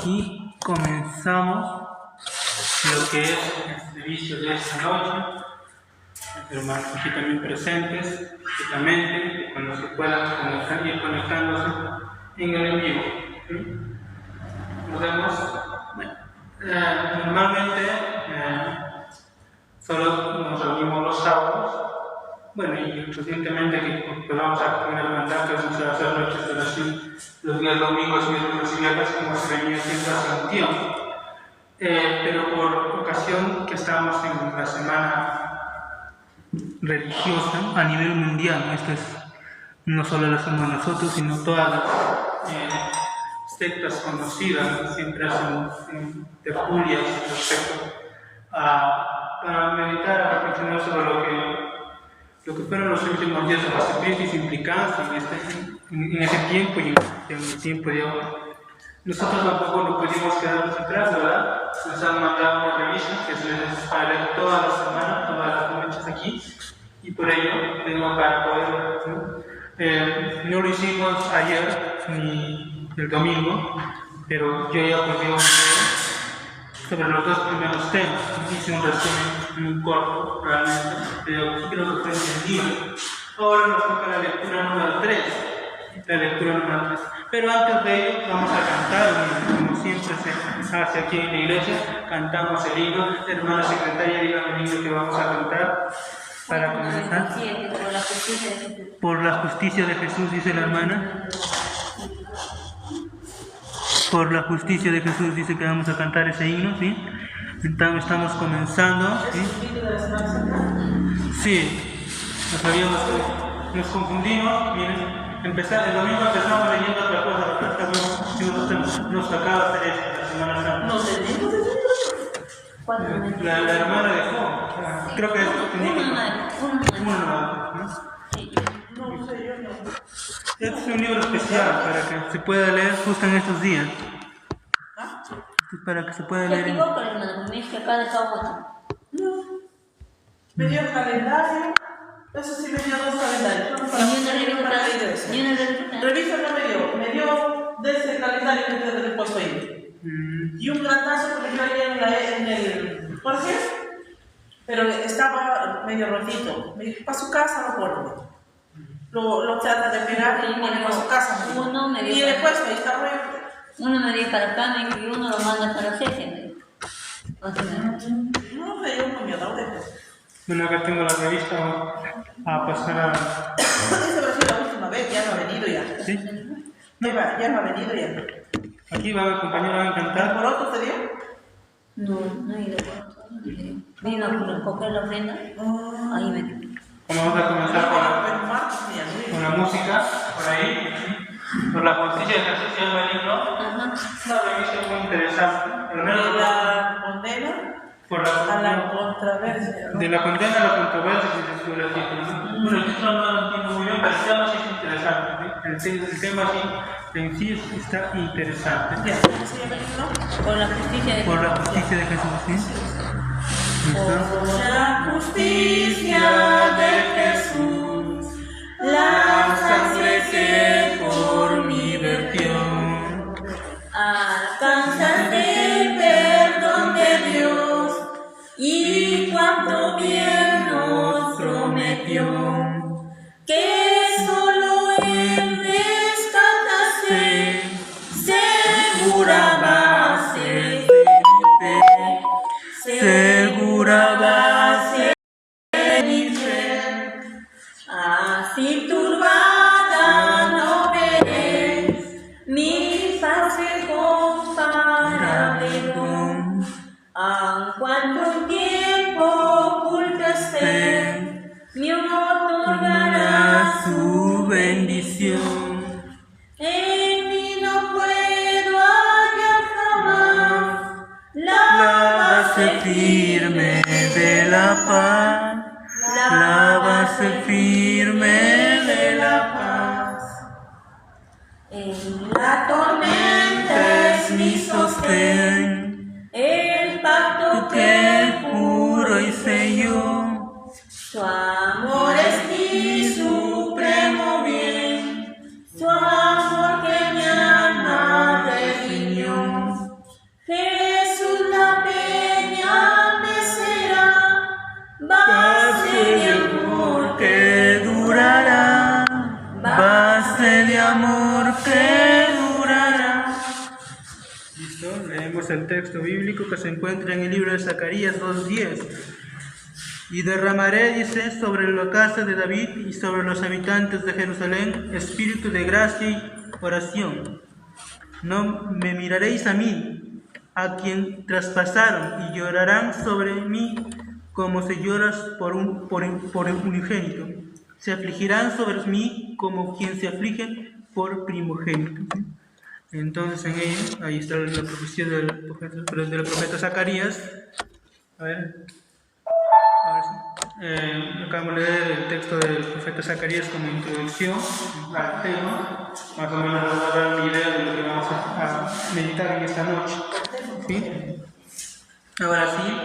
aquí comenzamos lo que es el servicio de esta noche. Los hermanos aquí también presentes, justamente, con los que puedan ir conectándose en el en vivo. Nos vemos. Normalmente solo nos reunimos los sábados. Bueno, y recientemente que vamos a poner hermandad, que vamos a hacer noches de oración los días domingos, miércoles y viernes, como se venía haciendo hace un tiempo. Pero por ocasión que estamos en la semana religiosa a nivel mundial, ¿no? Esto es no solo lo hacemos nosotros, sino todas las sectas conocidas siempre hacen tertulias respecto para meditar, a reflexionar sobre lo que fueron los últimos días de Jesucristo y su implicancia en ese tiempo y en el tiempo de ahora. Nosotros tampoco nos pudimos quedar atrás, ¿verdad? Nos han mandado una revista que se les para leer toda la semana, todas las noches aquí, y por ello tengo para poder. No lo hicimos ayer ni el domingo, pero yo ya volví a sobre los dos primeros temas. Hice un resumen muy corto, realmente, pero sí creo que fue entendido. Ahora nos toca la lectura número 3. Pero antes de ello vamos a cantar, como siempre se hace aquí en la iglesia, cantamos el himno. Hermana secretaria, dígame el himno que vamos a cantar para comenzar. Por la justicia de Jesús, dice la hermana. Por la justicia de Jesús dice que vamos a cantar ese himno, ¿sí? Entonces estamos comenzando, ¿sí? Sí, nos confundimos, miren. El domingo empezamos leyendo otra cosa, nos tocaba hacer eso, la Semana Santa. No sé, la hermana dejó, creo que tenía que... No sé, yo no. Este es un libro especial para que se pueda leer justo en estos días. Para que se pueda leer. No. Me dio el calendario. Eso sí me dio 2 calendarios. Revista no me dio de ese calendario que te he puesto ahí. Y un grandazo que me dio ahí en el Jorge, pero estaba medio rotito. Me dijo, para su casa no pone. Lo trata de pegar y pone para su casa. Y le he puesto, ahí está bueno. Uno me dio para acá y uno lo manda para Cese. No, me dio un comiador de eso. Bueno, acá tengo la revista a pasar a... Esa va a ser la última vez, ya no ha venido ya. ¿Sí? Ya no ha venido ya. Aquí va a acompañar, va a cantar. ¿Por otro te dio? No he ido por otro. Vino a coger la ofrenda. Ahí me dio. Vamos a comenzar con la música, por ahí. Por la justicia de Jesús y el himno. Una revista muy interesante. De la condena a la controversia. De la condena a la controversia, si se estudia el título. Bueno, el título no lo entiendo muy bien, pero el tema sí es interesante. ¿Sí? El tema sí, en sí está interesante. ¿Cómo se llama el himno? Por la justicia de Jesús. Por la justicia de Jesús, ¿sí? Por la justicia de Jesús, la sangre que por mí vertió, alcanzaste el perdón de Dios y cuanto bien nos prometió, que solo Él rescatase, segura base de mi fe, segura base de mi fe, así turbada no veré mi fase comparable con, aun cuanto tiempo oculta esté, me otorgará su bendición. En mí no puedo hallar jamás la base firme de la paz, la base firme de la paz. En la tormenta es mi sostén, el pacto que juro y selló. Su amor es mi supremo bien, su amor que mi alma definió. Leemos el texto bíblico que se encuentra en el libro de Zacarías 2:10. Y derramaré, dice, sobre la casa de David y sobre los habitantes de Jerusalén espíritu de gracia y oración. No me miraréis a mí, a quien traspasaron, y llorarán sobre mí como se llora por un unigénito. Se afligirán sobre mí como quien se aflige por primogénito. Entonces en ello, ahí está la profecía del profeta Zacarías. A ver si. Acabamos de leer el texto del profeta Zacarías como introducción al tema. Más o menos nos va a dar una idea de lo que vamos a meditar en esta noche. ¿Sí? Ahora sí,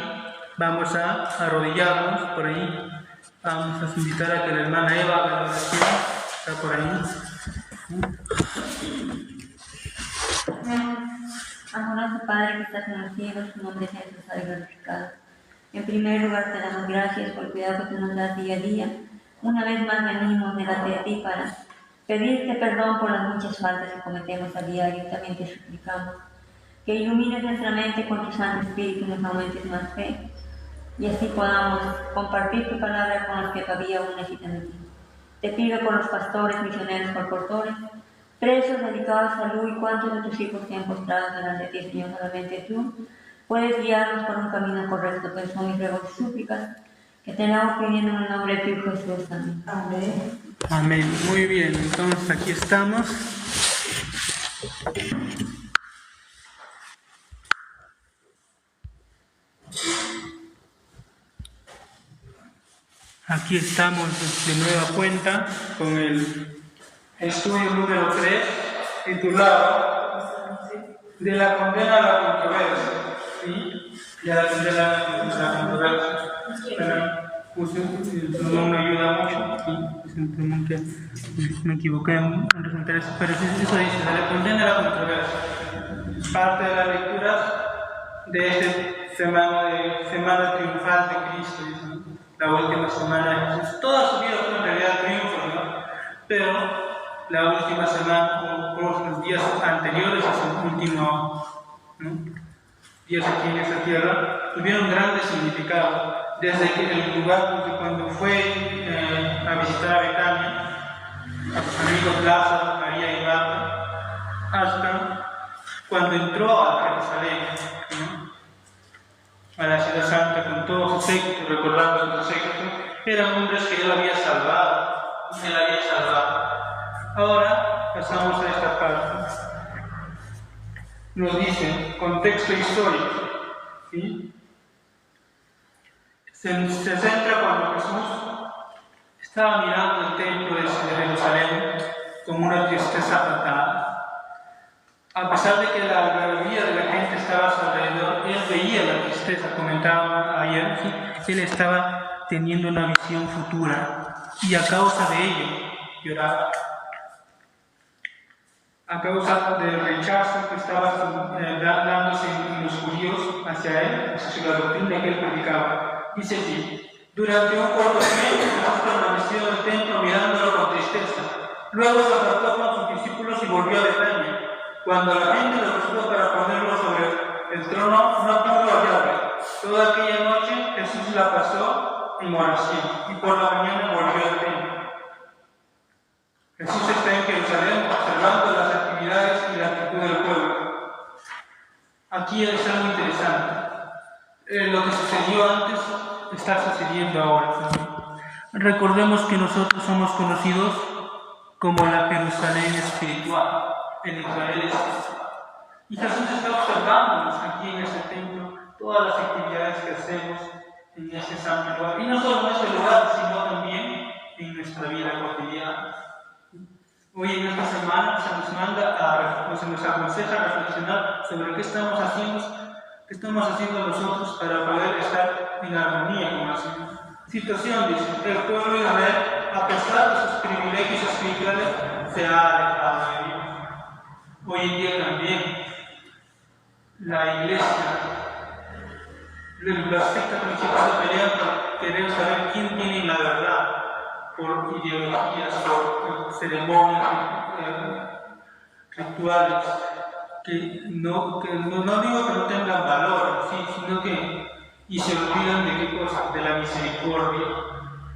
vamos a arrodillarnos por ahí. Vamos a invitar a que la hermana Eva haga la oración. Está por ahí. Amoroso Padre que estás en los cielos, tu nombre sea glorificado. En primer lugar te damos gracias por el cuidado que tú nos das día a día. Una vez más venimos delante de ti para pedirte perdón por las muchas faltas que cometemos a diario. También te suplicamos que ilumines nuestra mente con tu Santo Espíritu y nos aumentes más fe, y así podamos compartir tu palabra con los que todavía aún necesitan de ti. Te pido por los pastores, misioneros, colportores, presos, dedicados a salud y cuantos de tus hijos que han postrado delante de ti, Señor. Solamente tú puedes guiarnos por un camino correcto, pues son mis ruegos y súplicas que tenemos pidiendo en el nombre de tu Hijo Jesús. Amén. Amén. Amén. Muy bien, entonces aquí estamos. Aquí estamos de nueva cuenta con el estudio número 3, titulado De la condena a la controversia. ¿Sí? De la condena a la controversia. El plumón me ayuda mucho. ¿Sí? Es un plumón que me equivoqué en resaltar eso, pero eso dice, de la condena a la controversia. Parte de las lecturas de esta semana triunfal de Cristo, ¿sí? La última semana de Jesús. Toda su vida fue en realidad triunfo, ¿no? Pero la última semana, o los días anteriores a su último, ¿no?, días aquí en esta tierra, tuvieron grandes significados. Desde que el lugar, desde cuando fue a visitar a Betania, a sus amigos Lázaro, María y Marta, hasta cuando entró a Jerusalén, ¿no?, a la ciudad santa con todo su séquito, recordando su séquito, eran hombres que él había salvado, él había salvado. Ahora pasamos a esta parte. Nos dice, contexto histórico, ¿sí? Se centra cuando Jesús estaba mirando el templo de Jerusalén con una tristeza fatal. A pesar de que la mayoría de la gente estaba a su alrededor, él veía la tristeza, comentaba ayer, ¿sí? Él estaba teniendo una visión futura y a causa de ello lloraba. A causa del rechazo que estaba dándose los judíos hacia él, hacia la doctrina que él predicaba. Dice así: durante un corto tiempo Jesús permaneció en el templo mirándolo con tristeza. Luego se apartó con sus discípulos y volvió a Betania. Cuando la gente lo buscó para ponerlo sobre el trono, no pudo hallarlo. Toda aquella noche Jesús la pasó en oración y por la mañana volvió al templo. Jesús está en Jerusalén observando las actividades y la actitud del pueblo. Aquí es algo interesante. Lo que sucedió antes está sucediendo ahora también. Recordemos que nosotros somos conocidos como la Jerusalén espiritual, el Israel espiritual. Y Jesús está observándonos aquí en este templo, todas las actividades que hacemos en este santo lugar. Y no solo en este lugar, sino también en nuestra vida cotidiana. Hoy en esta semana se nos manda se nos aconseja reflexionar sobre qué estamos haciendo nosotros para poder estar en armonía con el Señor. Situación, dice, el pueblo de Israel, a pesar de sus privilegios espirituales, se ha alejado de Dios. Hoy en día también la iglesia, los aspectos principales pelean por querer saber quién tiene la verdad, por ideologías, por ceremonias, rituales. no digo que no tengan valor, sí, sino que y se olvidan de qué cosa, de la misericordia,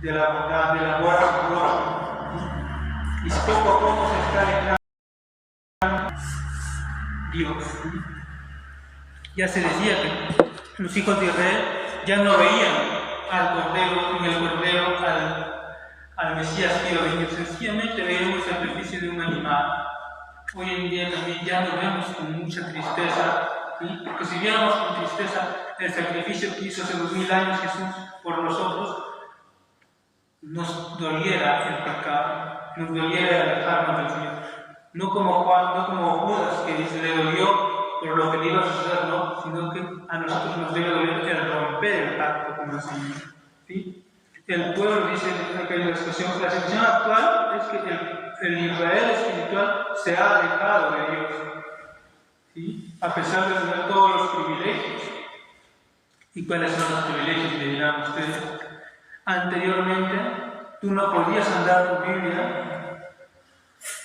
de la bondad, del amor a su prójimo. Y poco a poco se está dejando Dios. Ya se decía que los hijos de Israel ya no veían al Cordero, en el Cordero, al Mesías que iba a venir, sencillamente veían el sacrificio de un animal. Hoy en día también ya lo vemos con mucha tristeza, ¿sí? Porque si viéramos con tristeza el sacrificio que hizo hace 2000 años Jesús por nosotros, nos doliera el pecado, nos doliera alejarnos del Señor. No como Juan, no como Judas, que le dolió por lo que le iba a suceder, no, sino que a nosotros nos debe doler el romper el pacto con el Señor. ¿Sí? El pueblo, dice la situación actual es que el Israel espiritual se ha alejado de Dios, ¿sí? A pesar de tener todos los privilegios. ¿Y cuáles son los privilegios? Me dirán ustedes. Anteriormente, tú no podías andar tu Biblia,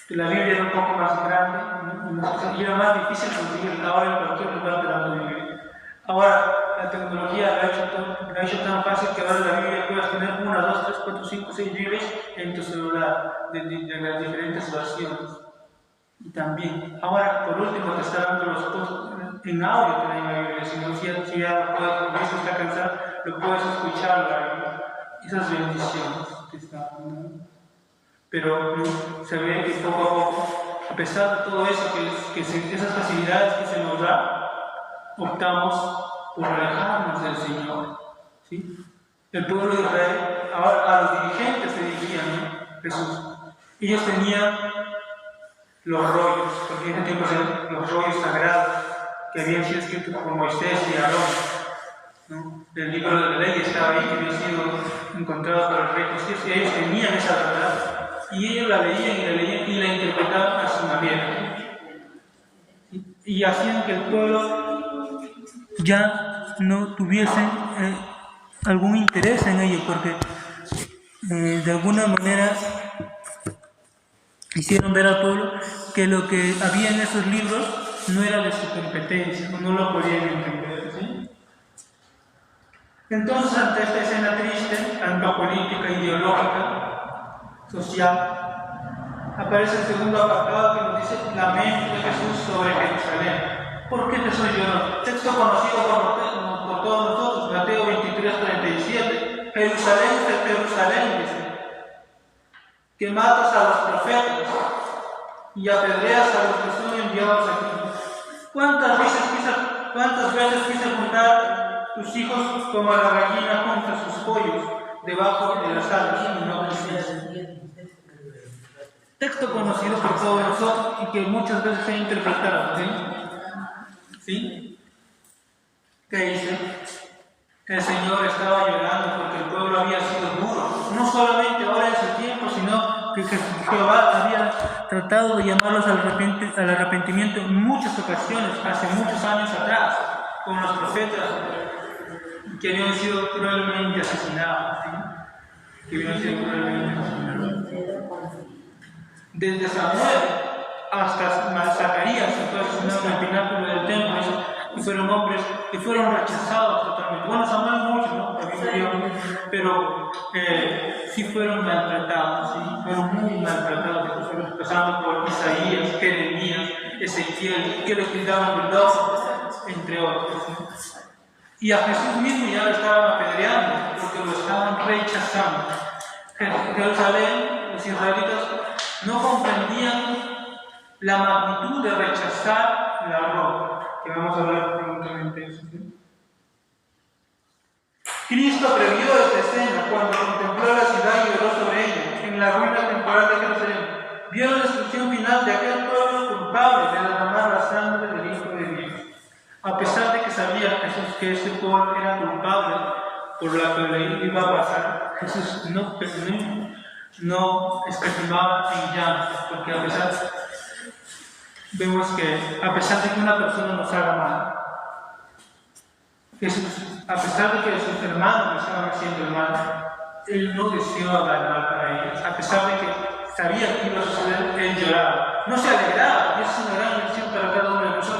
la Biblia era un poco más grande, ¿no? Y era más difícil conseguir. Ahora en cualquier lugar te dan tu Biblia. Ahora la tecnología lo ha hecho tan fácil que ahora la Biblia puedes tener 1, 2, 3, 4, 5, 6 Biblias en tu celular de las diferentes versiones. Y también, ahora por último te está dando los posts en audio te dan la Biblia, si ya lo puedes, si está cansado, lo puedes escuchar la Biblia. Esas bendiciones que están dando. Pero se ve que poco a poco, a pesar de todo eso, esas facilidades que se nos da, optamos por alejarnos del Señor. ¿Sí? El pueblo de Israel, ahora a los dirigentes se dirigían, ¿no? Jesús. Ellos tenían los rollos, porque en ese tiempo eran los rollos sagrados que habían sido escritos por Moisés y Aarón, ¿no? El libro de la ley estaba ahí, que había sido encontrado por el rey José, y ellos tenían esa verdad. Y ellos la leían y la interpretaban a su manera. Y hacían que el pueblo ya no tuviese algún interés en ello, porque de alguna manera hicieron ver al pueblo que lo que había en esos libros no era de su competencia, no lo podían entender. ¿Sí? Entonces, ante esta escena triste, tanto política, ideológica, social, aparece el segundo apartado que nos dice lamento de Jesús sobre Jerusalén. ¿Por qué Jesús lloró? Texto conocido por todos nosotros, Mateo 23:47. Jerusalén, dice, que matas a los profetas y apedreas a los que son enviados aquí. ¿Cuántas veces quise juntar tus hijos como la gallina junta sus pollos debajo de las alas y no quisiste? Texto conocido por todos nosotros y que muchas veces se ha interpretado, ¿sí? ¿Sí? ¿Qué dice? El Señor estaba llorando porque el pueblo había sido duro, no solamente ahora en su tiempo, sino que Jehová había tratado de llamarlos al arrepentimiento en muchas ocasiones, hace muchos años atrás, con los profetas que habían sido cruelmente asesinados, ¿sí? Desde Samuel hasta Zacarías, que fue asesinado en el pináculo del templo, y fueron hombres que fueron rechazados totalmente. Bueno, Samuel mucho, ¿no? Pero sí fueron maltratados, ¿sí? Fueron muy maltratados, pasando por Isaías, Jeremías, Ezequiel, que les quitaban el ojo, entre otros, ¿sí? Y a Jesús mismo ya lo estaban apedreando, porque lo estaban rechazando. Jerusalén, los israelitas, no comprendían la magnitud de rechazar la roca, que vamos a hablar prontamente de eso, ¿sí? Cristo previó esta escena cuando contempló la ciudad y lloró sobre ella, en la ruina temporal de Jerusalén. Vio la destrucción final de aquel pueblo culpable de derramar la sangre del Hijo de Dios. A pesar de que sabía Jesús que este pueblo era culpable por la que le iba a pasar, Jesús no escatimaba en llanto, porque vemos que a pesar de que una persona nos haga mal, Jesús, a pesar de que sus hermanos le estaban haciendo el mal, Él no deseaba el mal para ellos. A pesar de que sabía que iba a suceder, Él lloraba. No se alegraba, y esa es una gran lección para cada uno de nosotros.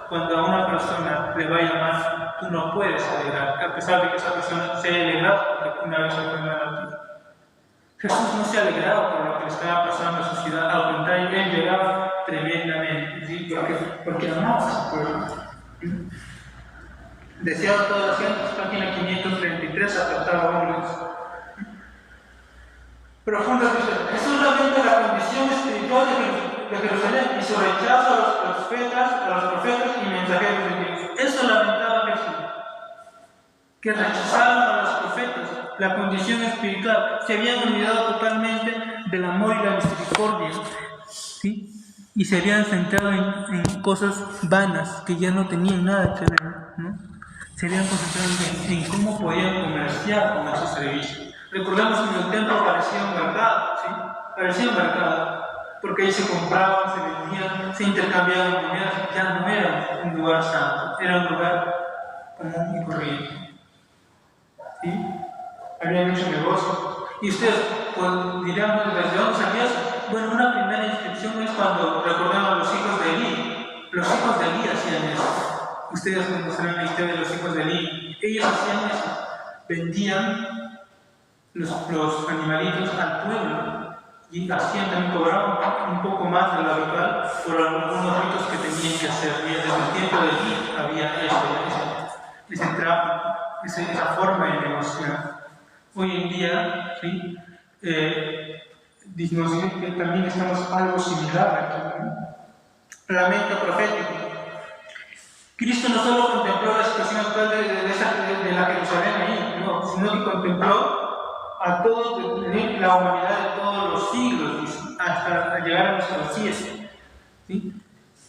cuando a una persona le vaya mal, tú no puedes alegrar, a pesar de que esa persona se haya alegrado porque una vez fue una noticia. Jesús no se ha alegrado por lo que le estaba pasando a su ciudad, al contrario, él lloraba tremendamente, ¿sí? porque amaba a su pueblo. Deseado todas las gentes, página 533, apartado 1. Profunda tristeza. Jesús lamenta la condición espiritual de Jerusalén y su rechazo a los profetas y mensajeros de Dios. Eso lamentaba Jesús, que rechazaron a los profetas, la condición espiritual, se habían olvidado totalmente del amor y la misericordia, ¿sí? Y se habían centrado en cosas vanas que ya no tenían nada que ver, ¿no? Se habían concentrado en cómo podían comerciar con esos servicios. Recordemos que en el templo parecía un mercado, ¿sí? Parecía un mercado, porque ahí se compraban, se vendían, se intercambiaban monedas, ya no era un lugar santo, era un lugar común y corriente. ¿Sí? Había mucho negocio. Y ustedes pues, dirán, ¿desde dónde salió eso? Bueno, una primera inscripción es cuando recordamos a los hijos de Elí. Los hijos de Elí hacían eso. Ustedes conocerán la historia de los hijos de Elí. Ellos hacían eso. Vendían los animalitos al pueblo y hacían también, cobraban un poco más de lo habitual por algunos ritos que tenían que hacer. Y desde el tiempo de Elí había ese tráfico, esa forma de negociar. Hoy en día, ¿sí? Nos dicen que también estamos algo similar aquí, ¿no? Lamento profético. Cristo no solo contempló la situación actual de la Jerusalén ahí, no, sino que contempló a toda la humanidad de todos los siglos, dice, hasta llegar a nuestros días, ¿sí?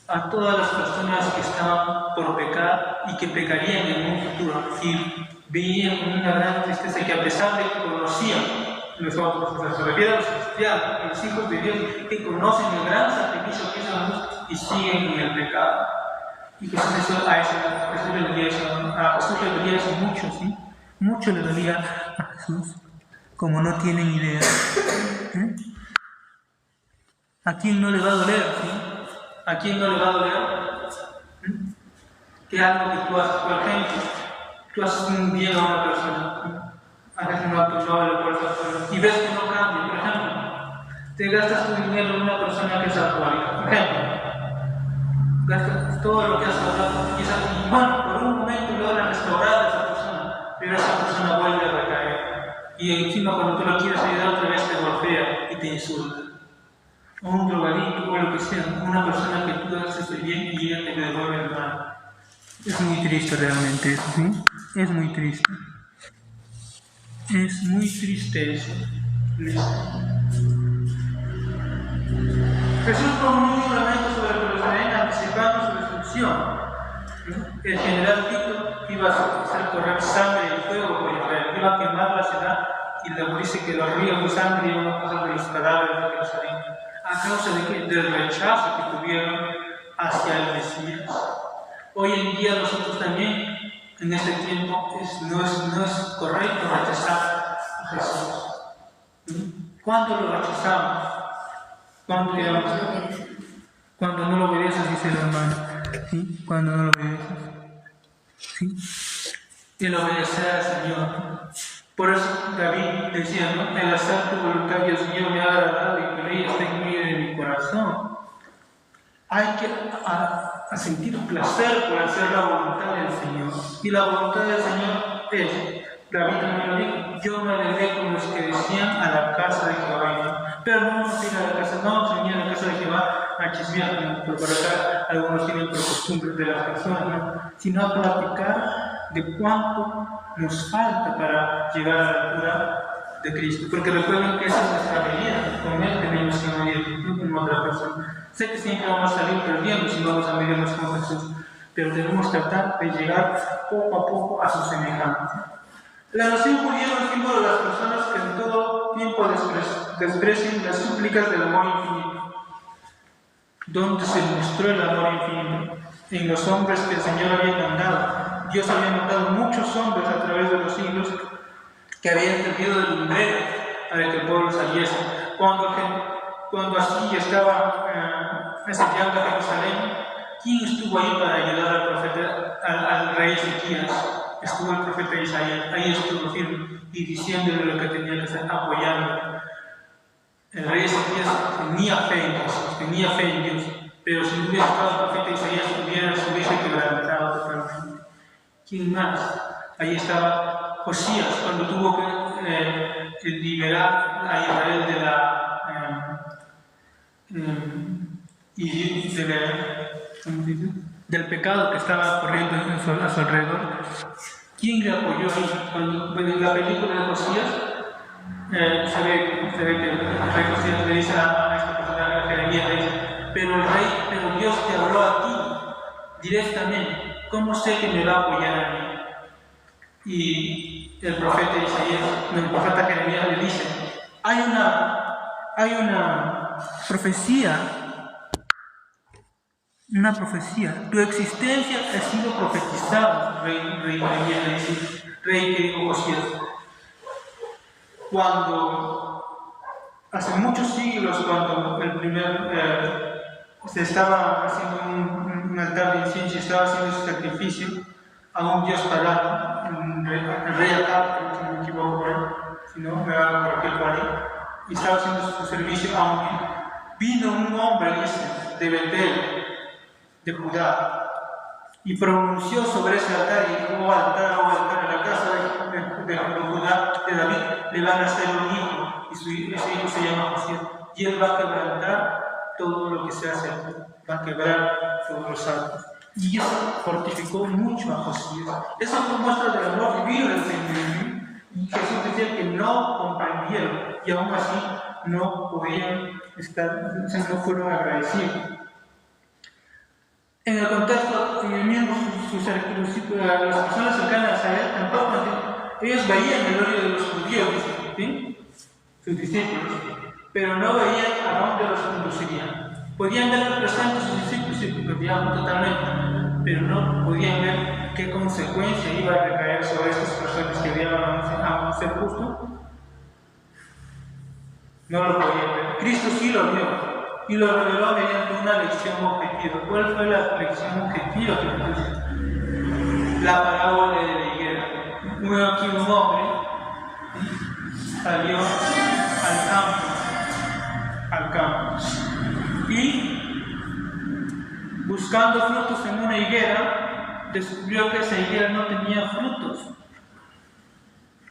A todas las personas que estaban por pecar y que pecarían en un futuro, y veían con una gran tristeza que a pesar de que conocían nosotros, o sea, se refiere a los cristianos, a los hijos de Dios, que conocen el gran sacrificio que hizo Jesús y siguen en el pecado. Y Jesús a Jesús le dolía eso mucho, ¿sí? Mucho le dolía a Jesús, como no tienen idea. ¿Eh? ¿A quién no le va a doler, sí? ¿A quién no le va a doler? ¿Eh? Que algo que tú haces, por ejemplo, tú haces un bien a una persona, haces un acto noble por esa persona y ves que no cambia, por ejemplo, te gastas tu dinero en una persona que es alcohólica, por ejemplo, gastas todo lo que has ahorrado, quizás, y bueno, por un momento logras restaurar a esa persona, pero esa persona vuelve a recaer, y encima cuando tú lo quieres ayudar otra vez te golpea y te insulta. O un drogadicto o lo que sea, una persona que tú haces el bien y ella te devuelve el mal. Es muy triste realmente eso, ¿sí? Es muy triste. Es muy triste eso. Jesús pronuncia un lamento sobre Jerusalén anticipando su destrucción. El general Tito iba a hacer correr sangre y fuego por Israel, iba a quemar la ciudad y luego dice que los ríos de sangre iban a pasar de los cadáveres de Jerusalén. ¿A causa de qué? Del rechazo que tuvieron hacia el Mesías. Hoy en día nosotros también, en este tiempo, no es correcto rechazar a Jesús. ¿Cuándo lo rechazamos? ¿Cuándo quedamos? Cuando no lo obedeces, dice el hermano. ¿Sí? Cuando no lo obedeces. ¿Sí? El obedecer al Señor. Por eso David decía, ¿no? El hacer tu voluntad, Dios mío, me ha agradado y tu ley está en medio de mi corazón. Hay que sentir placer por hacer la voluntad del Señor. Y la voluntad del Señor es, David también lo dijo, yo me alegré con los que decían a la casa de Jehová, ¿no? Pero no vamos a ir a la casa, no vamos a venir a la casa de Jehová a chismear, ¿no? Por acá algunos tienen por costumbre de las personas, ¿no? Sino a platicar de cuánto nos falta para llegar a la altura de Cristo. Porque recuerden que esa es nuestra medida, con Él tenemos que medir, no con otra persona. Sé que siempre vamos a salir perdiendo si vamos a medirnos con Jesús, pero debemos tratar de llegar poco a poco a su semejanza. La nación judía es el símbolo de las personas que en todo tiempo desprecian las súplicas del amor infinito. ¿Dónde se mostró el amor infinito? En los hombres que el Señor había mandado. Dios había mandado muchos hombres a través de los siglos que habían servido de lumbreras para que el pueblo saliese. Cuando así estaba asediando a Jerusalén, ¿quién estuvo ahí para ayudar al profeta, al rey Ezequías? Estuvo el profeta Isaías, ahí estuvo firme y diciéndole lo que tenía que hacer, apoyándolo. El rey Ezequías tenía fe en Dios, tenía fe en Dios, pero si no hubiera estado el profeta Isaías, hubiera su vida quebrantado totalmente. ¿Quién más? Ahí estaba Josías, cuando tuvo que liberar a Israel de del pecado que estaba corriendo a su alrededor. ¿Quién le apoyó ahí? Cuando en la película de Josías se ve que el rey Josías le dice a este personaje, a Jeremías, le dice, pero Dios te habló a ti directamente, ¿cómo sé que me va a apoyar a mí? Y el profeta Isaías, el profeta Jeremías le dice, hay una profecía, tu existencia ha sido profetizada, rey querido Josías. Cuando, hace muchos siglos, cuando el primer, se estaba haciendo un altar de incienso, estaba haciendo ese sacrificio a un dios pagano, el rey Acab, si no me equivoco, si no me va a corregir por ahí, y estaba haciendo su servicio a un dios. Vino un hombre, dice, de Betel, de Judá, y pronunció sobre ese altar y dijo, oh altar, en la casa de Judá, de David, le van a hacer un hijo, y ese hijo se llama Josías, y él va a quebrantar todo lo que se hace, va a quebrar todos los altos. Y eso fortificó mucho a Josías. Eso fue muestra del amor divino del Señor. Y Jesús decía que no comprendieron, y aún así no podían estar, no fueron agradecidos. En el contexto, en el mismo, las personas cercanas a él tampoco, ellos veían el odio de los judíos, ¿sí? Sus discípulos, pero no veían a dónde los conducirían. Podían ver presentes sus discípulos y los odiaban totalmente, pero no podían ver qué consecuencia iba a recaer sobre estas personas que odiaban a un ser justo. No lo podían ver. Cristo sí lo vio. Y lo reveló mediante una lección objetiva. ¿Cuál fue la lección objetiva que Jesús? La parábola de la higuera. Un hombre salió al campo, y buscando frutos en una higuera, descubrió que esa higuera no tenía frutos.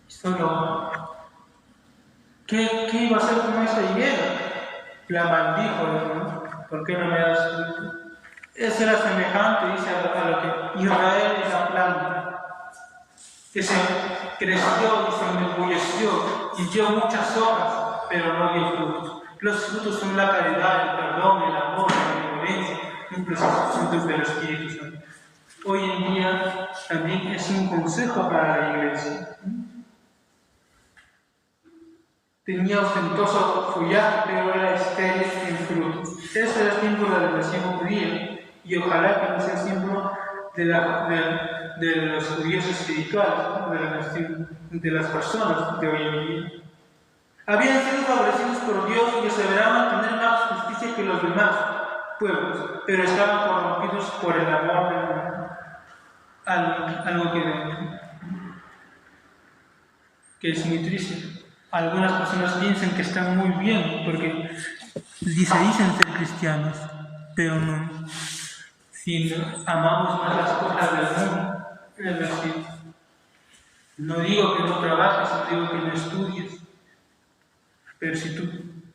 Solo, ¿qué iba a hacer con esa higuera? La maldijo, ¿no? ¿Por qué no me das fruto? Eso era semejante, dice, a lo que Israel es la planta, que se creció y se enorgulleció y dio muchas hojas, pero no dio frutos. Los frutos son la caridad, el perdón, el amor, la benevolencia, los frutos del Espíritu Santo. Hoy en día también es un consejo para la iglesia. Tenía ostentoso follaje, pero era estéril en frutos. Ese era el símbolo de la nación judía, y ojalá que no sea el símbolo de los judíos espirituales, de las personas de hoy en día. Habían sido favorecidos por Dios y aseveraban tener más justicia que los demás pueblos, pero estaban corrompidos por el amor de algo que es muy triste. Algunas personas piensan que están muy bien porque dicen ser cristianos, pero no. Si amamos más las cosas del mundo, es decir, no digo que no trabajes, no digo que no estudies, pero si tú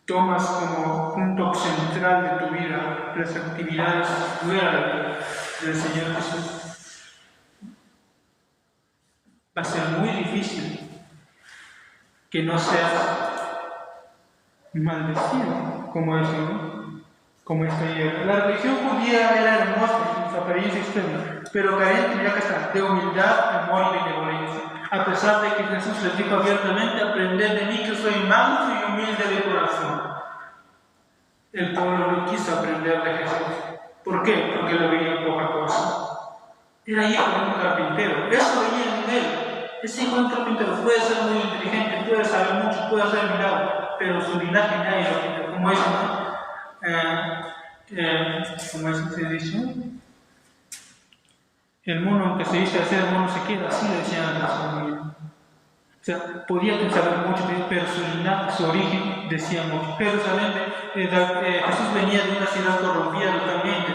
tomas como punto central de tu vida las actividades fuera del Señor Jesús, va a ser muy difícil que no seas maldecido como eso, ¿no? Como esta idea. La religión judía era hermosa en su apariencia externa, pero carente, mira que está, de humildad, amor y benevolencia. A pesar de que Jesús les dijo abiertamente, aprended de mí que soy manso y humilde de corazón. El pueblo no quiso aprender de Jesús. ¿Por qué? Porque lo veía poca cosa. Era hijo de un carpintero, eso veía en él. Ese hijo de un carpintero puede ser muy inteligente, puede saber mucho, puede hacer milagros, pero su linaje nadie lo quita. Como dicen, como se dice, el mono, aunque se dice hacer, el mono se queda, así le decían a la familia. O sea, podía saber mucho, pero su origen decía mucho. Pero Jesús venía de una ciudad corrompida totalmente.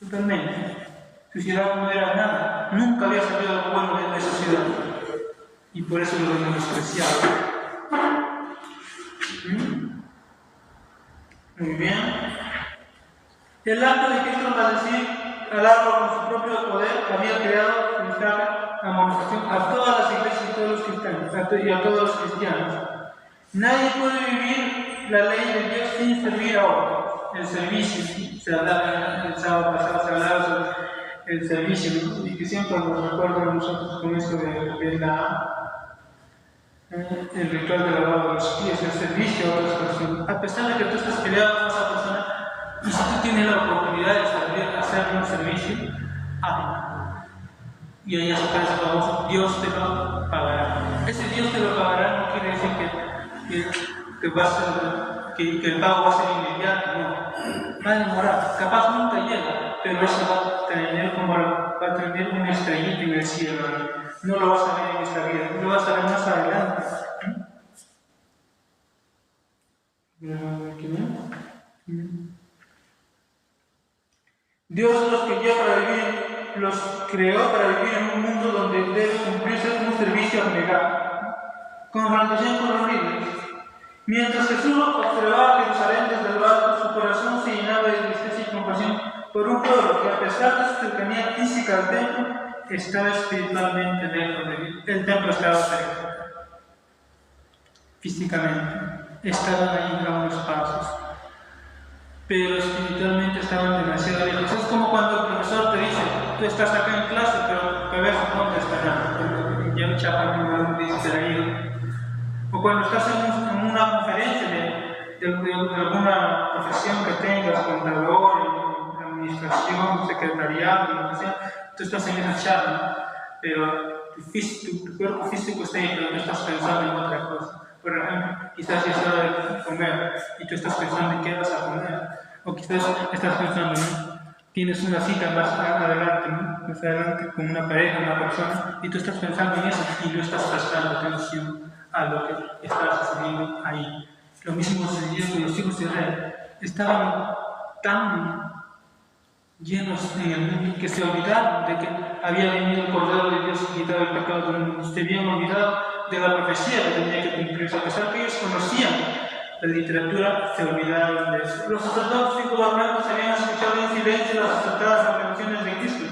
Totalmente. Su ciudad no era nada. Nunca había salido algo bueno de esa ciudad. Y por eso lo menospreciaba. Muy bien. El acto de Cristo maldecir al árbol con su propio poder había creado mensaje, amonestación a todas las iglesias y todos los cristianos, y a todos los cristianos. Nadie puede vivir la ley de Dios sin servir a otros. El servicio, se hablaba el sábado pasado, se hablaba sobre el servicio, ¿no? Y que siempre nos recuerda a nosotros con eso de el ritual de lavado de los pies, el servicio a otras personas. A pesar de que tú estás peleado con esa persona, y si tú tienes la oportunidad de hacer un servicio, hazlo. Y ahí está ese famoso, Dios te lo pagará. Ese Dios te lo pagará no quiere decir que el pago va a ser inmediato, no. Va a demorar, capaz nunca llega, pero eso va a tener una estrellita en el cielo. No lo vas a ver en esta vida, lo vas a ver más adelante. Dios los creó para vivir en un mundo donde debe cumplirse un servicio abnegado, confrontación con los líderes. Mientras Jesús observaba Jerusalén desde lo alto, su corazón se llenaba de tristeza y compasión por un pueblo que, a pesar de su cercanía física al templo, estaba espiritualmente lejos de él. El templo estaba cerca, físicamente, estaban ahí a unos pasos, pero espiritualmente estaban demasiado lejos. Es como cuando el profesor te dice, tú estás acá en clase, pero a ver dónde estará. Ya me chapan me distraído. O cuando estás en una conferencia de alguna profesión que tengas, contador, administración, secretariado, lo que sea, tú estás en esa charla, pero tu cuerpo físico está ahí, pero tú estás pensando en otra cosa. Por ejemplo, quizás es hora de comer y tú estás pensando en qué vas a comer. O quizás estás pensando, ¿no? Tienes una cita más adelante, ¿no? Más adelante con una pareja, una persona, y tú estás pensando en eso y no estás prestando atención a lo que está sucediendo ahí. Lo mismo sucedió con los hijos de Israel. Estaban tan llenos en el mundo que se olvidaron de que había venido el Cordero de Dios y quitado el pecado del mundo. Se habían olvidado de la profecía que tenía que cumplirse. A pesar que ellos conocían la literatura, se olvidaron de eso. Los sacerdotes y gobernantes habían escuchado en silencio las acertadas afirmaciones de Cristo.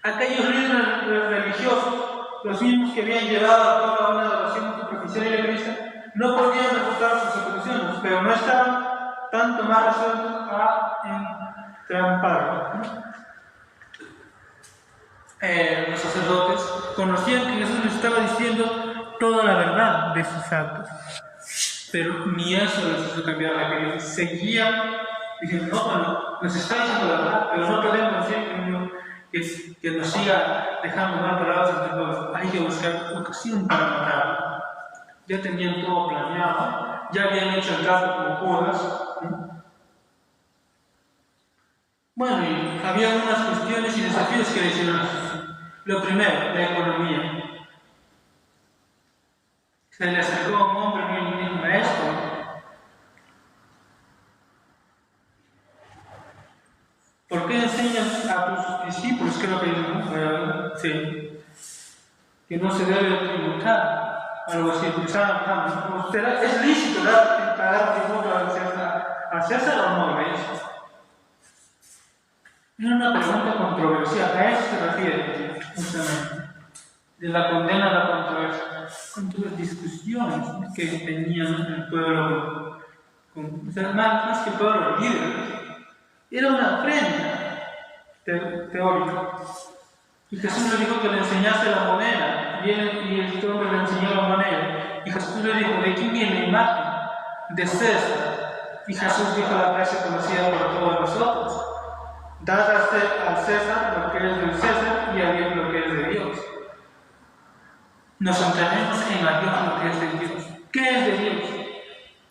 Aquellos líderes religiosos, los mismos que habían llevado a cabo una adoración superficial y egoísta, no podían refutar sus acusaciones, pero no estaban tanto más resueltos a entramparlo. Los sacerdotes conocían que Jesús les estaba diciendo toda la verdad de sus actos, pero ni eso les hizo cambiar la creencia. Seguían diciendo, no, bueno, nos está diciendo la verdad, pero no podemos decir que nos siga dejando mal parados entre todos. Hay que buscar ocasión para matarlo. Ya tenían todo planeado, ya habían hecho el trato con Judas, ¿no? Bueno, y había unas cuestiones y desafíos que decían. Lo primero, la economía. Se le acercó a un hombre y le dijo, maestro, ¿por qué enseñas a tus discípulos que lo que dicen? Sí, que no se debe tributar, algo así, ¿es lícito dar tributo a César o no? Era una pregunta controversial, a eso se refiere, justamente, de la condena a la controversia, con todas las discusiones que tenían el pueblo, más que pueblo, líderes. Era una ofrenda teórica. Y Jesús le dijo que le enseñase la moneda, y el hombre le enseñó la moneda. Y Jesús le dijo, ¿de quién viene la imagen? De César. Y Jesús dijo la frase conocida por todos nosotros. Dad al César lo que es del César y a Dios lo que es de Dios. Nos entendemos en a Dios lo que es de Dios. ¿Qué es de Dios?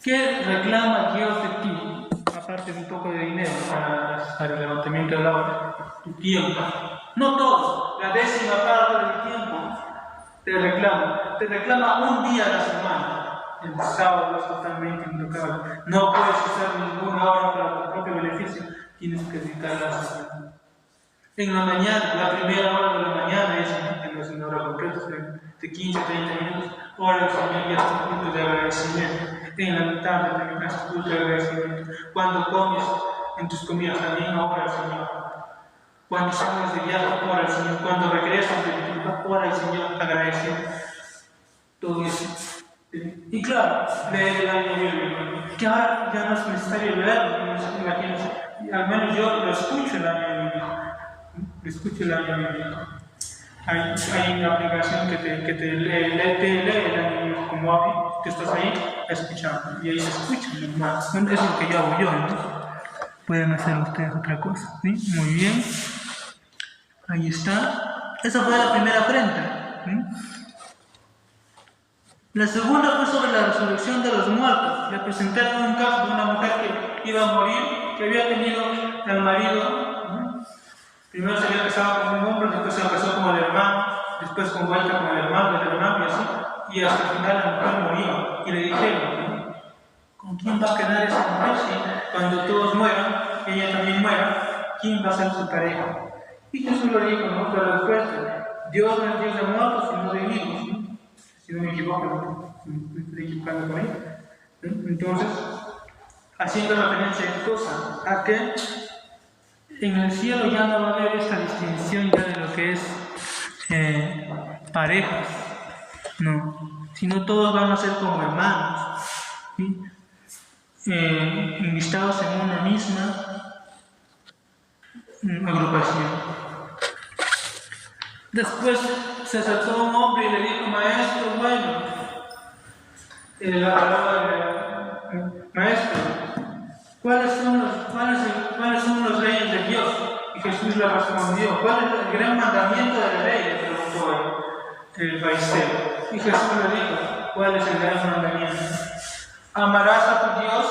¿Qué reclama Dios de ti? Aparte de un poco de dinero para el levantamiento de la obra, tu tiempo. No todo, la 10ª parte del tiempo te reclama un día a la semana. El sábado es totalmente intocable. No puedes usar ninguna hora para tu propio beneficio, tienes que dedicarla a la semana. En la mañana, la primera hora de la mañana es en hora concreta, de 15 a 30 minutos, hora del Señor y hasta el punto de agradecimiento. En la tarde también hasta el punto de agradecimiento. Cuando comes en tus comidas también ora al Señor. Cuando sales de viaje, ora al Señor. Cuando regresas de tu trabajo, ora al Señor, agradecido. Todo eso. Y claro, leer el año bíblico, que ahora ya no es necesario leerlo, imagínense. Al menos yo lo escucho el año bíblico. Hay una aplicación que te lee el año bíblico, como Abby, que estás ahí escuchando, y ahí se escucha normal. Es lo que yo hago yo, ¿no? Pueden hacer ustedes otra cosa, ¿sí? Muy bien. Ahí está. Esa fue la primera afrenta, ¿sí? La segunda fue sobre la resurrección de los muertos. Le presentaron un caso de una mujer que iba a morir, que había tenido al marido, ¿no? Primero se había casado con un hombre, después se casó con el hermano, después con vuelta con el hermano y así, y hasta el final la mujer murió. Y le dijeron, ¿no? ¿Con quién va a quedar esa mujer? ¿Sí? Cuando todos mueran, ella también muera, ¿quién va a ser su pareja? Y Jesús lo dijo, ¿no? La respuesta, Dios no es Dios de muertos, sino de vivos, ¿no? Si no me equivoco, me estoy equivocando con él. Entonces, haciendo referencia a qué cosa, a que en el cielo ya no va a haber esta distinción ya de lo que es parejas, no, sino todos van a ser como hermanos, ¿sí? Enlistados en una misma agrupación. Después se acercó un hombre y le dijo, maestro, bueno, la palabra maestro, ¿cuáles son los leyes de Dios? Y Jesús le respondió, ¿cuál es el gran mandamiento de la ley? Le preguntó el fariseo. Y Jesús le dijo, ¿cuál es el gran mandamiento? Amarás a tu Dios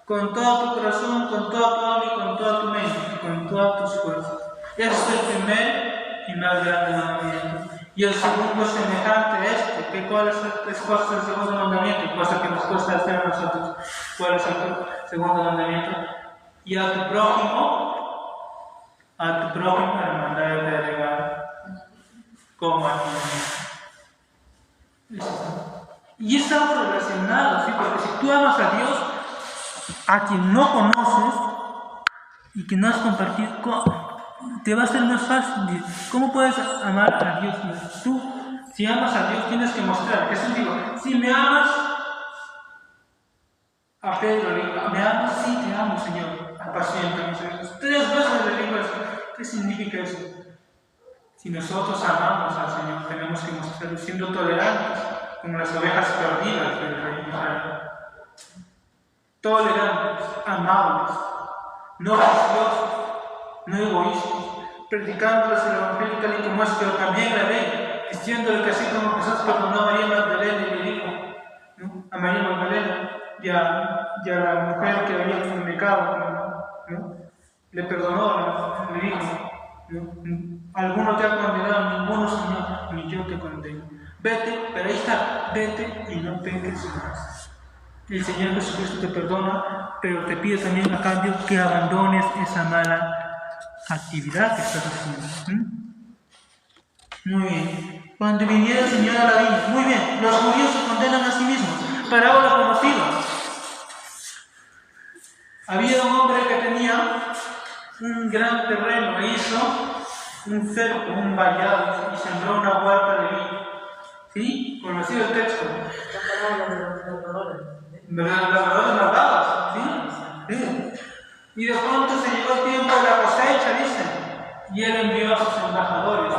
con todo tu corazón, con toda tu alma y con toda tu mente y con todas tus fuerzas. Ese es el primer y más grande mandamiento. Y el segundo es semejante a este, que cuál es el segundo mandamiento, cosa que nos cuesta hacer a nosotros. ¿Cuál es el segundo mandamiento? Y a tu prójimo, hermandad de regar, como a ti mismo. Y es algo relacionado, ¿sí? Porque si tú amas a Dios, a quien no conoces y que no has compartido, te va a ser más fácil. ¿Cómo puedes amar a Dios? Tú, si amas a Dios, tienes que mostrar. Jesús dijo, si me amas, a Pedro le dijo, ¿me amas? Sí, te amo, Señor. Apacienta mis ovejas. 3 veces le dijo eso. ¿Qué significa eso? Si nosotros amamos al Señor, tenemos que mostrarlo siendo tolerantes con las ovejas perdidas del rey de Israel. Tolerantes, amables, no viciosos, no egoístas, predicándoles el evangelio tal y como es, pero también la ley, diciéndole que así como Jesús perdonó a María Magdalena y le dijo, ¿no? A María Magdalena y a la mujer que había fornicado, ¿no? Le perdonó, le dijo, ¿no? Alguno te ha condenado, ninguno, Señor, ni yo te condeno. Vete, pero ahí está, vete y no peques más. El Señor Jesucristo te perdona, pero te pide también a cambio que abandones esa mala actividad que estás haciendo. Muy bien. Cuando viniera el Señor a la viña. Muy bien. Los judíos se condenan a sí mismos. Parábola conocida. Había un hombre que tenía un gran terreno e hizo un cerco, un vallado, y sembró una huerta de vino. ¿Sí? Conocido el texto. Los labradores malvados. ¿Sí? Sí. Y de pronto se llegó el tiempo de la cosecha, dicen. Y él envió a sus embajadores.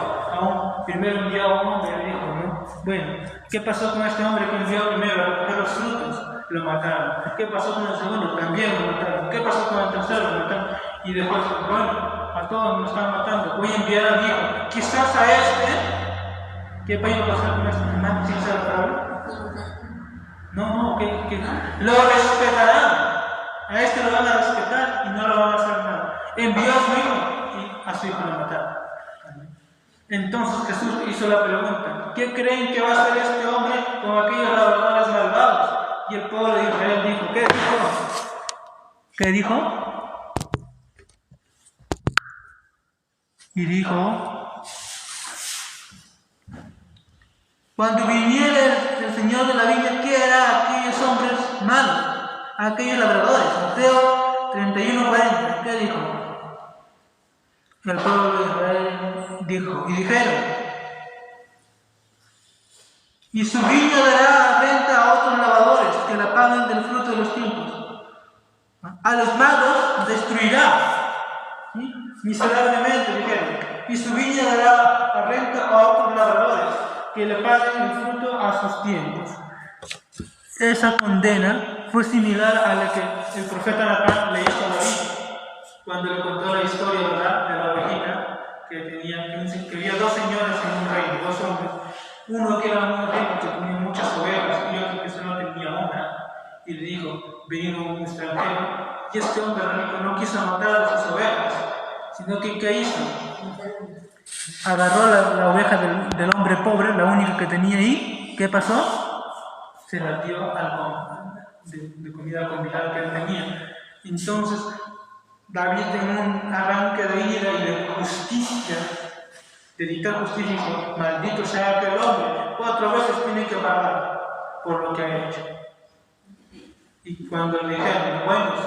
Primero envió a un hombre y dijo, ¿no? Bueno, ¿qué pasó con este hombre que envió primero a recoger los frutos? Lo mataron. ¿Qué pasó con el segundo? También lo mataron. ¿Qué pasó con el tercero? Lo mataron. Y después, bueno, a todos nos están matando. Voy a enviar a mi hijo. Quizás a este. ¿Qué va a pasar con este hermano sin ser padre? No, que lo respetarán. A este lo van a respetar y no lo van a hacer nada. Envió a su hijo y a su hijo lo mataron. Entonces Jesús hizo la pregunta: ¿qué creen que va a hacer este hombre con aquellos labradores malvados? Y el pueblo de Israel dijo: ¿qué dijo? ¿Qué dijo? Y dijo: cuando viniera el Señor de la viña, ¿qué hará a aquellos hombres malos, a aquellos labradores? Mateo 31:40. ¿Qué dijo? El pueblo de Israel dijo, y dijeron: y su viña dará renta a otros labradores que la paguen del fruto de los tiempos. A los magos destruirá, ¿sí? Miserablemente, dijeron. Y su viña dará renta a otros labradores que le paguen el fruto a sus tiempos. Esa condena fue similar a la que el profeta Natán le hizo a David cuando le contó la historia, ¿verdad?, de la ovejita que había dos señores en un reino, dos hombres. Uno que era muy rico, que tenía muchas ovejas, y otro que solo tenía una. Y le dijo: vino un extranjero, y este hombre rico no quiso matar a sus ovejas, sino que ¿qué hizo? Agarró la oveja del hombre pobre, la única que tenía ahí. ¿Qué pasó? Se la dio algo de comida convidada que él tenía. Entonces David, en un arranque de ira y de justicia, de dictar justicia, dijo: maldito sea aquel hombre, 4 veces tiene que pagar por lo que ha hecho. Y cuando le dijeron: buenos,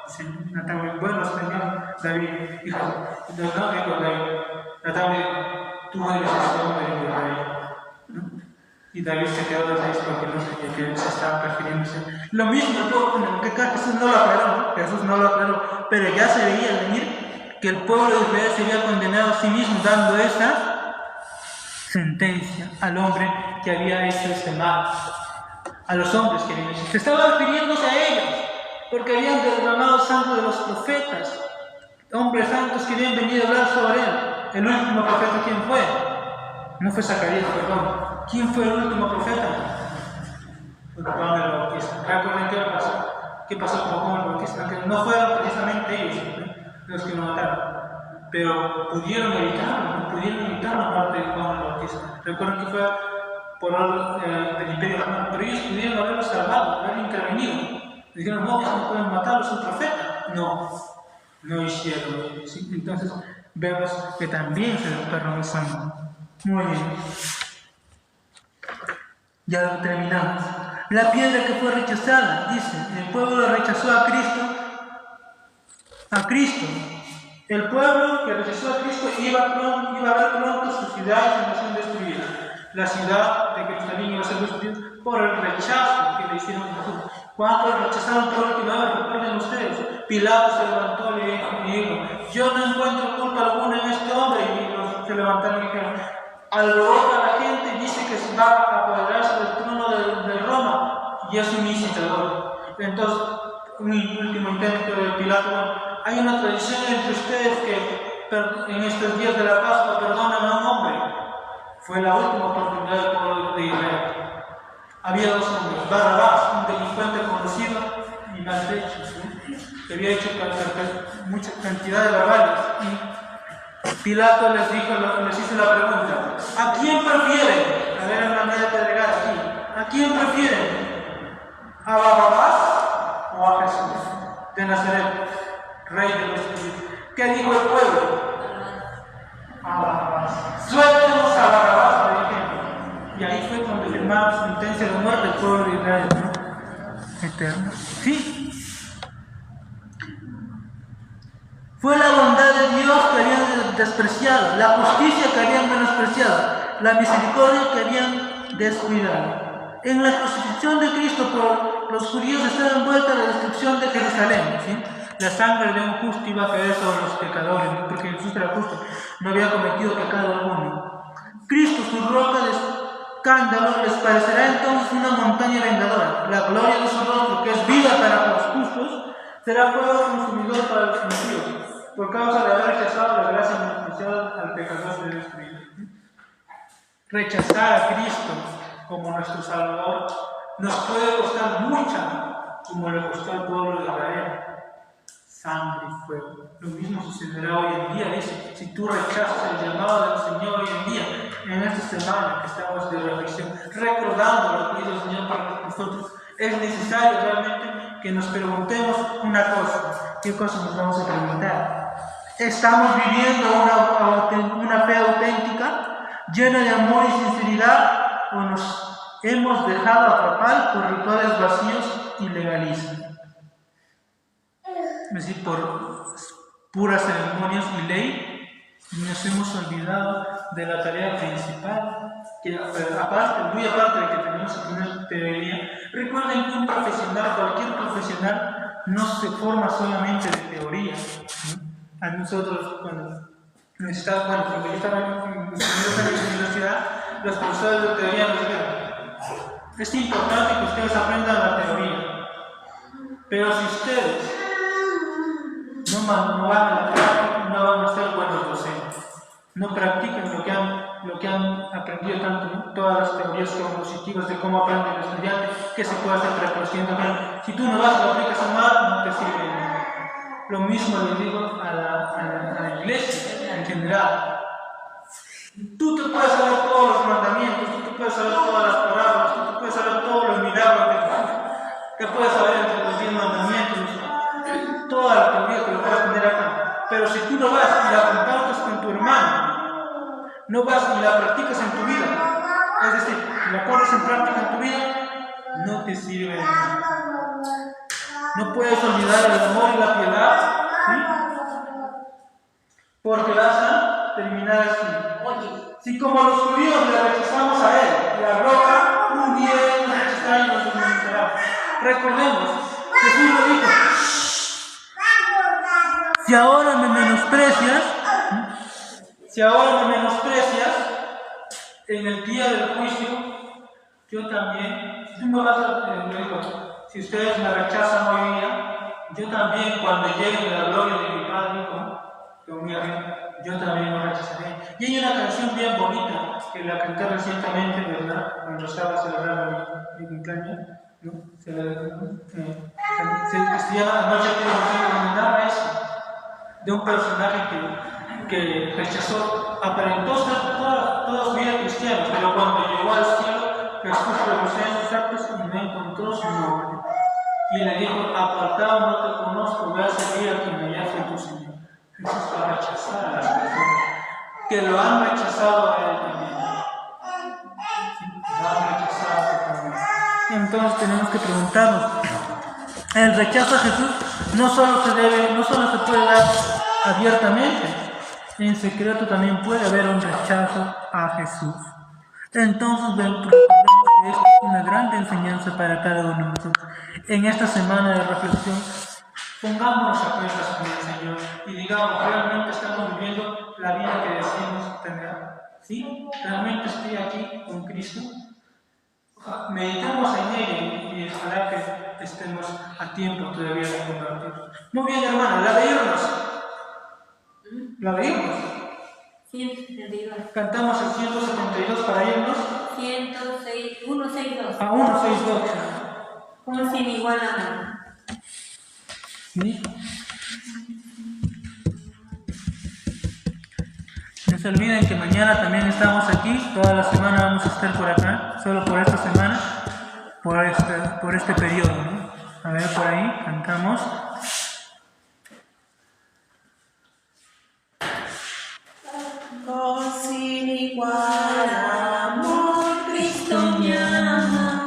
dice Natán, buenos señor David, dijo David, Natán dijo: tú eres este hombre de Israel, ¿no? Y David se quedó de seis porque no sabía que él se estaba refiriéndose. Lo mismo, que Jesús no lo aclaró, ¿no? Jesús no lo aclaró, pero ya se veía venir que el pueblo de Israel se había condenado a sí mismo, dando esa sentencia al hombre que había hecho este mal, a los hombres que habían hecho. Se estaba refiriéndose a ellos, porque habían derramado sangre de los profetas, hombres santos que habían venido a hablar sobre él. El último profeta, ¿quién fue? No fue Zacarías, perdón. ¿Quién fue el último profeta? Fue Juan el Bautista. ¿Recuerdan qué pasó con Juan el Bautista? Que no fueron precisamente ellos, ¿no?, los que lo mataron, pero pudieron evitarlo la muerte de Juan el Bautista. Recuerdan que fue por orden del Imperio Romano, pero ellos pudieron haberlo salvado, haber intervenido. Dijeron: no, no pueden matarlo, es un profeta. No hicieron, ¿sí? Entonces vemos que también se derramó sangre. Muy bien. Ya terminamos. La piedra que fue rechazada, dice, el pueblo rechazó a Cristo. El pueblo que rechazó a Cristo iba a ver pronto su ciudad y su nación destruida. La ciudad de Jerusalén iba a ser destruida por el rechazo que le hicieron a Jesús. ¿Cuántos rechazaron por última vez? Recuerden ustedes. Pilato se levantó y dijo: yo no encuentro culpa alguna en este hombre. Y se levantaron y dijeron: alborota a la gente y dice que se va a apoderarse del trono de Roma y es un incitador. Entonces, un último intento de Pilato: hay una tradición entre ustedes que en estos días de la Pascua perdonan a un hombre. Fue la última oportunidad del pueblo de Israel. Había dos hombres: Barrabás, un delincuente conocido y maltrecho, ¿sí?, que había hecho mucha cantidad de barbaries. Pilato les hizo la pregunta: ¿a quién prefieren? A ver, una manera de agregar aquí. ¿A quién prefieren? ¿A Barrabás o a Jesús de Nazaret, rey de los judíos? ¿Qué dijo el pueblo? A Barrabás. Suéltenos a Barrabás, por ejemplo. Y ahí fue cuando firmaron sentencia de muerte al pueblo de Israel, ¿no? Eterno. ¿Sí? Fue la bondad de Dios que habían despreciado, la justicia que habían menospreciado, la misericordia que habían descuidado. En la crucifixión de Cristo por los judíos estaba envuelta la destrucción de Jerusalén, ¿sí? La sangre de un justo iba a caer sobre los pecadores, ¿no?, porque Jesús era justo, no había cometido pecado alguno. Cristo, su roca de escándalo, les parecerá entonces una montaña vengadora. La gloria de su rostro, que es vida para los justos, será fuego consumidor para los impíos, por causa de haber rechazado la gracia menospreciada al pecador de destruir. Rechazar a Cristo como nuestro Salvador nos puede costar mucha, como le costó al pueblo de Israel, sangre y fuego. Lo mismo sucederá hoy en día, dice, si tú rechazas el llamado del Señor hoy en día, en esta semana que estamos de reflexión, recordando lo que hizo el Señor para nosotros, es necesario realmente que nos preguntemos una cosa. ¿Qué cosa nos vamos a preguntar? ¿Estamos viviendo una fe auténtica, llena de amor y sinceridad, o nos hemos dejado atrapar por rituales vacíos y legalismo? Es decir, por puras ceremonias y ley, nos hemos olvidado de la tarea principal, que aparte, muy aparte de que tenemos que tener teoría. Recuerden que un profesional, cualquier profesional, no se forma solamente de teoría, ¿no? A nosotros, cuando yo estaba en la universidad, los profesores de teoría nos dijeron: es importante que ustedes aprendan la teoría, pero si ustedes no van a la práctica, no van a ser buenos docentes. No practican lo que han aprendido tanto, ¿no? Todas las teorías cognitivas de cómo aprende el estudiante, qué se puede hacer para que el estudiante aprenda. Si tú no vas y lo aplicas a mal, no te sirve de nada. Lo mismo le digo a la iglesia en general. Tú te puedes saber todos los mandamientos, tú te puedes saber todas las parábolas, tú te puedes saber todos los milagros que puedes saber entre los 10 mandamientos, toda la teoría que lo puedes tener acá. Pero si tú no vas y la compartes con tu hermano, no vas y la practicas en tu vida, es decir, la pones en práctica en tu vida, no te sirve de nada. No puedes olvidar el amor y la piedad, ¿sí? Porque vas a terminar así. Si como los judíos le rechazamos a él, la roca un día nos rechazará y nos desmenuzará. Recordemos, Jesús lo dijo: si ahora me menosprecias, en el día del juicio, yo también, tú me vas a, si ustedes me rechazan hoy día, yo también, cuando llegue la gloria de mi Padre conmigo, yo también lo rechazaré. Y hay una canción bien bonita que la canté recientemente, ¿verdad? Cuando estaba celebrando mi cumpleaños, ¿no? Se llama Anoche quiero recomendar eso, de un personaje que rechazó, aparentó ser toda su vida cristiana, pero cuando llegó al cielo, Jesús revisó en sus actos y no encontró su nombre. Y le dijo: apartado, no te conozco, ve a servir a quien allá fue tu Señor. Jesús va a rechazar a las personas que lo han rechazado a él también. Lo han rechazado también. Entonces tenemos que preguntarnos: el rechazo a Jesús no solo se puede dar abiertamente, en secreto también puede haber un rechazo a Jesús. Entonces recordemos que esto es una gran enseñanza para cada uno de nosotros. En esta semana de reflexión, pongámonos a cuentas con el Señor y digamos: ¿realmente estamos viviendo la vida que decimos tener? ¿Sí? ¿Realmente estoy aquí con Cristo? Meditemos en ella y ojalá que estemos a tiempo todavía de convertirnos. Muy bien, hermano, la leímos. 172. Cantamos el 172 para irnos. 106, 162. A 162. Un sin igual amor. ¿Sí? No se olviden que mañana también estamos aquí. Toda la semana vamos a estar por acá. Solo por esta semana. Por este periodo, ¿no? A ver, por ahí cantamos. Con sin igual amor, Cristo me ama,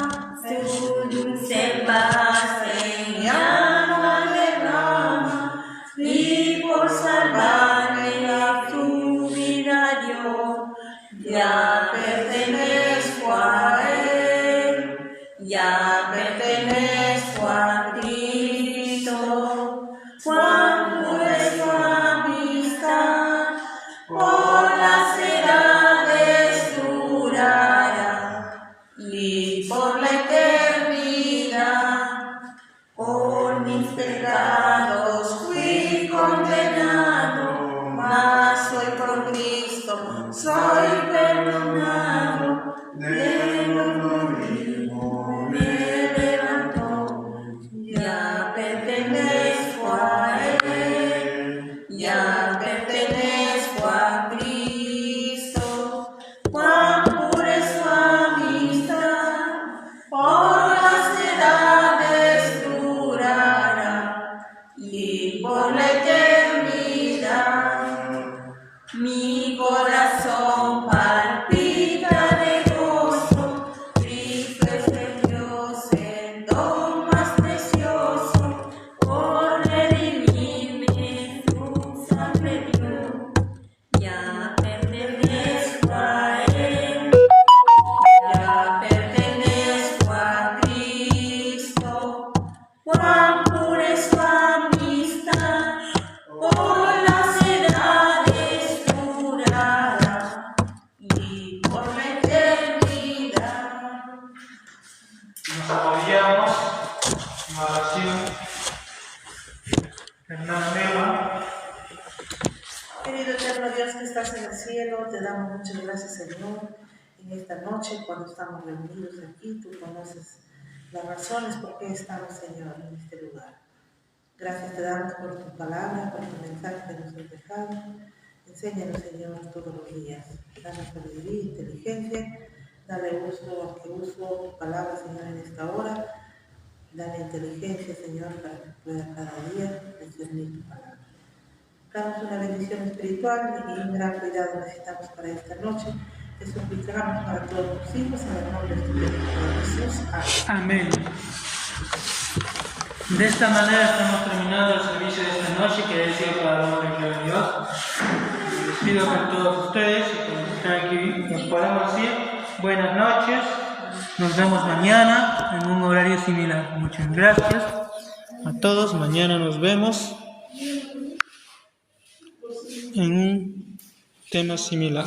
Su dulce paz en mi alma derrama, y por salvarme a tu vida yo, ya pertenezco a Él, ya pertenezco a Cristo. Cuán pura es su amistad, por las edades durará, y por la eternidad. Por mis pecados fui condenado, mas hoy por Cristo soy perdonado. De lo mismo ya pertenezco a Cristo. Cuán pura es su amistad, por las edades durará y por la eternidad. Mi corazón palpita de gozo, Cristo es el Dios, el don más precioso, por redimirme su sangre dio. Ya pertenezco a Él, ya pertenezco a Cristo. Cuán pura es su amistad, por las edades durará y por la eternidad. Nos apoyamos en oración. Hermana Mema. Querido eterno Dios que estás en el cielo, te damos muchas gracias, Señor, en esta noche cuando estamos reunidos aquí. Tú conoces las razones por qué estamos, Señor, en este lugar. Gracias te damos por tu palabra, por tu mensaje que nos has dejado. Enséñanos, Señor, todos los días. Danos sabiduría e inteligencia. Dale uso al que uso tu palabra, Señor, en esta hora. Dale inteligencia, Señor, para que pueda cada día discernir tu palabra. Damos una bendición espiritual y un gran cuidado necesitamos para esta noche. Te suplicamos para todos tus hijos en el nombre de tu Hijo Jesús. Amén. Amén. De esta manera estamos terminando el servicio de esta noche, que ha sido para la gloria de Dios. Les pido con todos ustedes y con los que están aquí, nos podemos decir buenas noches. Nos vemos mañana en un horario similar. Muchas gracias a todos. Mañana nos vemos en un tema similar.